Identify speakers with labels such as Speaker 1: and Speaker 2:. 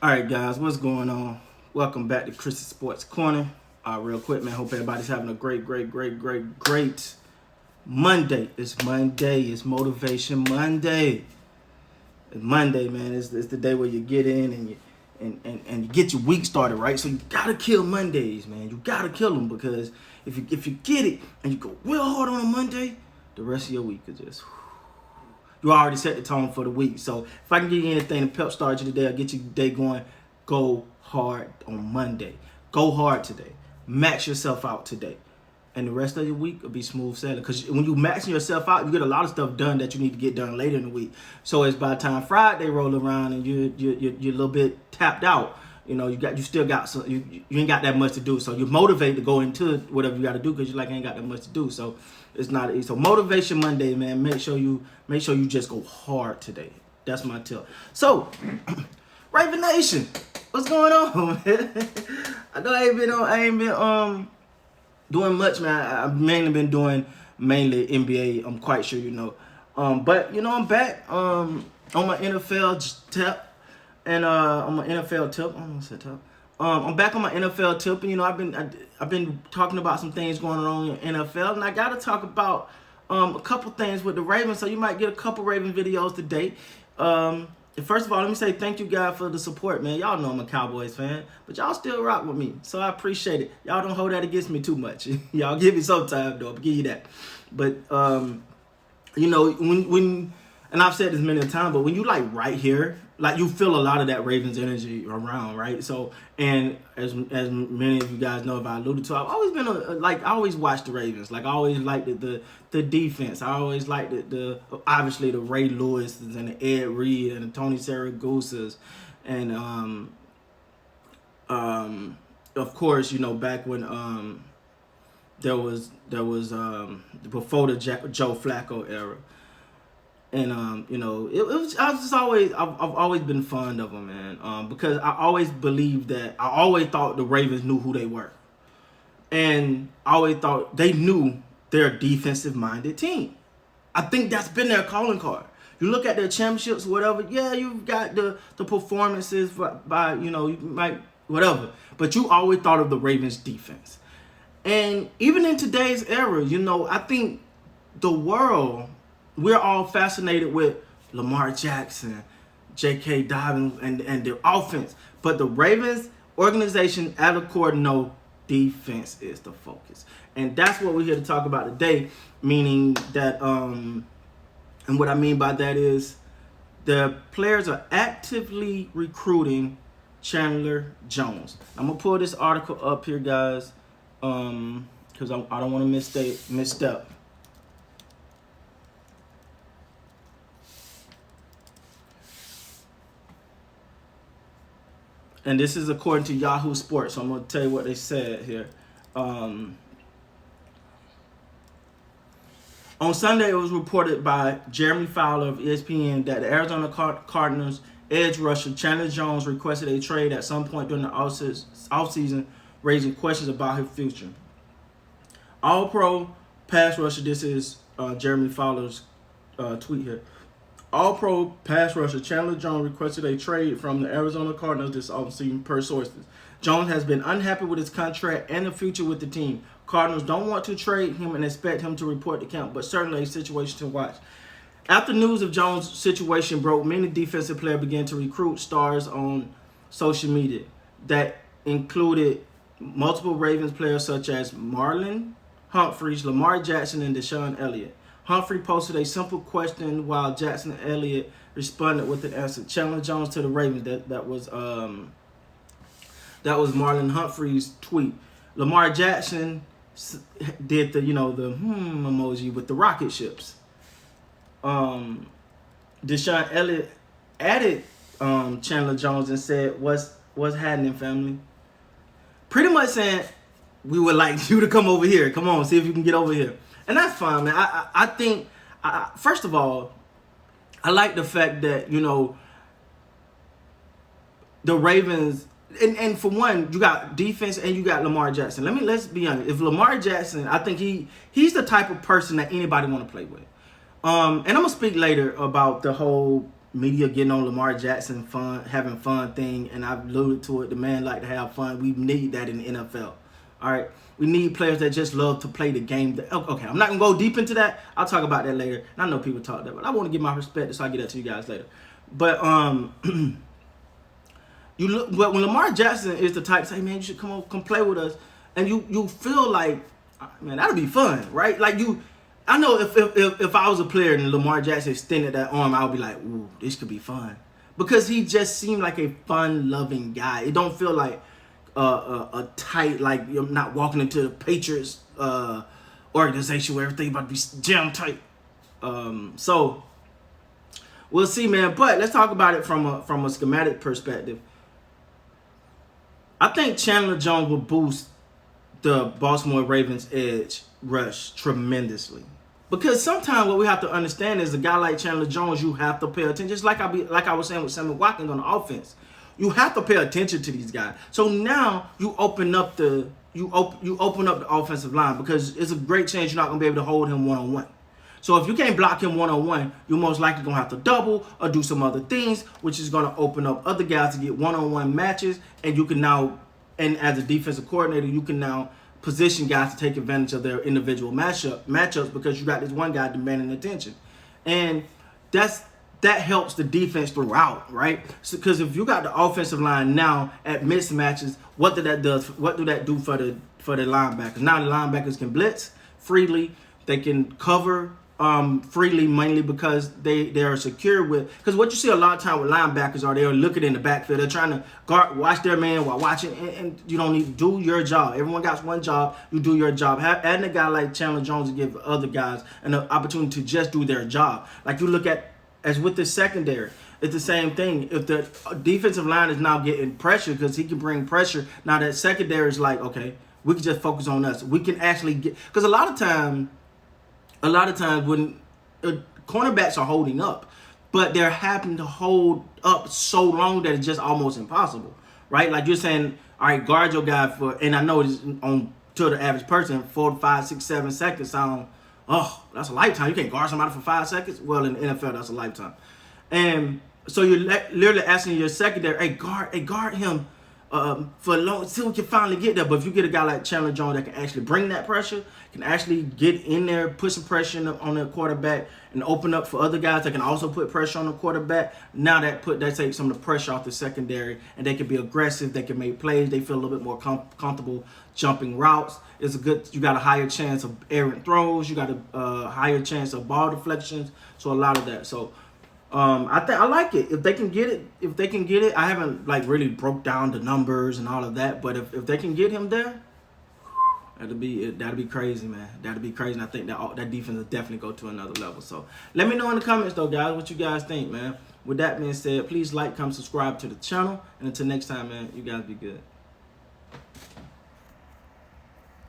Speaker 1: All right, guys, what's going on? Welcome back to Chris's Sports Corner. Real quick, man, hope everybody's having a great Monday. It's Monday. It's Motivation Monday. It's Monday, man. It's the day where you get in and you get your week started, right? So you gotta kill Mondays, man. You gotta kill them because if you get it and you go real hard on a Monday, the rest of your week is just. You already set the tone for the week. So if I can give you anything to pep start you today, I'll get your day going. Go hard on Monday. Go hard today. Max yourself out today. And the rest of your week will be smooth sailing. Because when you maxing yourself out, you get a lot of stuff done that you need to get done later in the week. So it's by the time Friday roll around and you're a little bit tapped out. You know, you still got some. You ain't got that much to do. So you're motivated to go into whatever you got to do because you ain't got that much to do. So it's not easy. So Motivation Monday, man. Make sure you just go hard today. That's my tip. So Raven Nation, what's going on, man? I know I ain't been doing much, man. I've mainly been doing NBA. I'm quite sure you know. But you know I'm back on my NFL tip. And on my NFL tip, I don't know what's that tip. I'm back on my NFL tip, and you know I've been talking about some things going on in NFL, and I got to talk about a couple things with the Ravens. So you might get a couple Raven videos today. First of all, let me say thank you guys for the support, man. Y'all know I'm a Cowboys fan, but y'all still rock with me, so I appreciate it. Y'all don't hold that against me too much. Y'all give me some time though, I'll give you that. But you know when and I've said this many times, but when you like right here. Like you feel a lot of that Ravens energy around, right? So, and as many of you guys know, if I alluded to, I've always been I always watched the Ravens. Like I always liked the defense. I always liked obviously the Ray Lewis's and the Ed Reed and the Tony Saragusa's, and of course you know back when there was before the Joe Flacco era. And you know, I've always been fond of them, man. Because I always believed that I always thought the Ravens knew who they were, and I always thought they knew they're a defensive-minded team. I think that's been their calling card. You look at their championships, whatever. Yeah, you've got the performances by you know you might whatever, but you always thought of the Ravens defense. And even in today's era, you know, I think the world. We're all fascinated with Lamar Jackson, J.K. Dobbins, and their offense. But the Ravens organization at a core know defense is the focus. And that's what we're here to talk about today, meaning that, and what I mean by that is the players are actively recruiting Chandler Jones. I'm going to pull this article up here, guys, because I don't want to misstep. And this is according to Yahoo Sports, so I'm going to tell you what they said here. On Sunday, it was reported by Jeremy Fowler of ESPN that the Arizona Cardinals edge rusher Chandler Jones requested a trade at some point during the offseason, raising questions about his future. All-Pro pass rusher, this is Jeremy Fowler's tweet here. All-Pro pass rusher Chandler Jones requested a trade from the Arizona Cardinals this offseason per sources. Jones has been unhappy with his contract and the future with the team. Cardinals don't want to trade him and expect him to report to camp, but certainly a situation to watch. After news of Jones' situation broke, many defensive players began to recruit stars on social media. That included multiple Ravens players such as Marlon Humphreys, Lamar Jackson, and Deshaun Elliott. Humphrey posted a simple question while Jackson and Elliott responded with an answer. Chandler Jones to the Ravens. That was Marlon Humphrey's tweet. Lamar Jackson did the emoji with the rocket ships. Deshaun Elliott added Chandler Jones and said, "What's happening, family?" Pretty much saying, "We would like you to come over here. Come on, see if you can get over here." And that's fine, man. I think, first of all, I like the fact that, you know, the Ravens, and for one, you got defense and you got Lamar Jackson. Let's be honest. If Lamar Jackson, I think he's the type of person that anybody want to play with. And I'm going to speak later about the whole media getting on Lamar Jackson having fun thing, and I've alluded to it. The man like to have fun. We need that in the NFL. All right, we need players that just love to play the game. Okay, I'm not gonna go deep into that. I'll talk about that later. And I know people talk that, but I want to give my perspective, so I'll get that to you guys later. But but when Lamar Jackson is the type to say, man, you should come play with us, and you feel like, man, that'll be fun, right? Like I know if I was a player and Lamar Jackson extended that arm, I would be like, ooh, this could be fun. Because he just seemed like a fun-loving guy. It don't feel like a tight, like you're not walking into the Patriots organization where everything about to be jam tight. So we'll see, man. But let's talk about it from a schematic perspective. I think Chandler Jones will boost the Baltimore Ravens edge rush tremendously. Because sometimes what we have to understand is a guy like Chandler Jones, you have to pay attention. Just like I was saying with Sammy Watkins on the offense, you have to pay attention to these guys. So now you open up the offensive line, because it's a great chance you're not gonna be able to hold him one-on-one. So if you can't block him one-on-one, you're most likely gonna have to double or do some other things, which is gonna open up other guys to get one-on-one matches, and you can now, and as a defensive coordinator, you can now position guys to take advantage of their individual matchups, because you got this one guy demanding attention. And that helps the defense throughout, right? Because if you got the offensive line now at mismatches, what do that do for the linebackers? Now the linebackers can blitz freely, they can cover freely, mainly because they are secure with, because what you see a lot of time with linebackers are they're looking in the backfield, they're trying to watch their man while watching, and you don't need to do your job. Everyone got one job, you do your job. Adding a guy like Chandler Jones to give other guys an opportunity to just do their job. Like you look at, as with the secondary, it's the same thing. If the defensive line is now getting pressure, because he can bring pressure, now that secondary is like, okay, we can just focus on us. We can actually get, because a lot of times when cornerbacks are holding up, but they're having to hold up so long that it's just almost impossible, right? Like you're saying, all right, guard your guy for, and I know it's to the average person, 4 to 5, 6, 7 seconds sound, oh, that's a lifetime. You can't guard somebody for 5 seconds. Well, in the NFL, that's a lifetime. And so you're literally asking your secondary, hey, guard him for long until we can finally get there. But if you get a guy like Chandler Jones that can actually bring that pressure, can actually get in there, put some pressure on the quarterback, and open up for other guys that can also put pressure on the quarterback, now that takes some of the pressure off the secondary, and they can be aggressive, they can make plays, they feel a little bit more comfortable jumping routes. You got a higher chance of errant throws, you got a higher chance of ball deflections, so a lot of that. So I like it. If they can get it, I haven't like really broke down the numbers and all of that, but if they can get him there, that'd be crazy, man. That'd be crazy. And I think that defense will definitely go to another level. So let me know in the comments though, guys, what you guys think, man. With that being said, please like, comment, subscribe to the channel, and until next time, man, you guys be good.